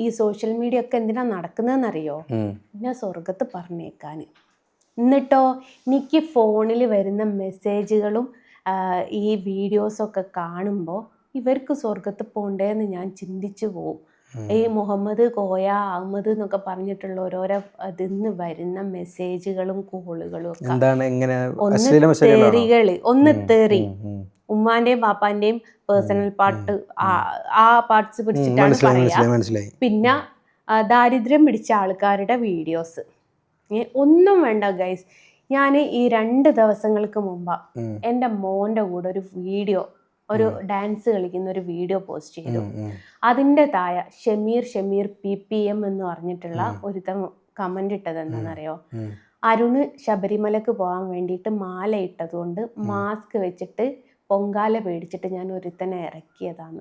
ഈ social media ഒക്കെ എന്തിനാ നടക്കുന്നതെന്നറിയോ? എന്നെ സ്വർഗത്ത് പറഞ്ഞേക്കാൻ. എന്നിട്ടോ എനിക്ക് ഫോണിൽ വരുന്ന മെസ്സേജുകളും ഈ വീഡിയോസൊക്കെ കാണുമ്പോൾ ഇവർക്ക് സ്വർഗത്ത് പോണ്ടേന്ന് ഞാൻ ചിന്തിച്ചു പോവും. ഈ മുഹമ്മദ് കോയ അഹമ്മദ് എന്നൊക്കെ പറഞ്ഞിട്ടുള്ള ഓരോരോ അതിന്ന് വരുന്ന മെസ്സേജുകളും കോളുകളും ഒക്കെ ഒന്ന് തെറി ഉമ്മാന്റെയും പാപ്പാന്റെയും പേഴ്സണൽ പാർട്ട് ആ പാർട്സ് പിടിച്ചിട്ടാണ് പറയാ. പിന്നെ ദാരിദ്ര്യം പിടിച്ച ആൾക്കാരുടെ വീഡിയോസ്. ഒന്നും വേണ്ട ഗൈസ്. ഞാൻ ഈ 2 ദിവസങ്ങൾക്ക് മുമ്പ് എൻ്റെ മോൻ്റെ കൂടെ ഒരു വീഡിയോ, ഒരു ഡാൻസ് കളിക്കുന്ന ഒരു വീഡിയോ പോസ്റ്റ് ചെയ്തു. അതിൻ്റെ താഴെ ഷമീർ PPM എന്ന് പറഞ്ഞിട്ടുള്ള ഒരുത്തൻ കമന്റ് ഇട്ടത് എന്താണെന്നറിയോ? അരുണ് ശബരിമലക്ക് പോകാൻ വേണ്ടിയിട്ട് മാല ഇട്ടതുകൊണ്ട് മാസ്ക് വെച്ചിട്ട് പൊങ്കാല പേടിച്ചിട്ട് ഞാൻ ഒരുത്തനെ ഇറക്കിയതാണ്.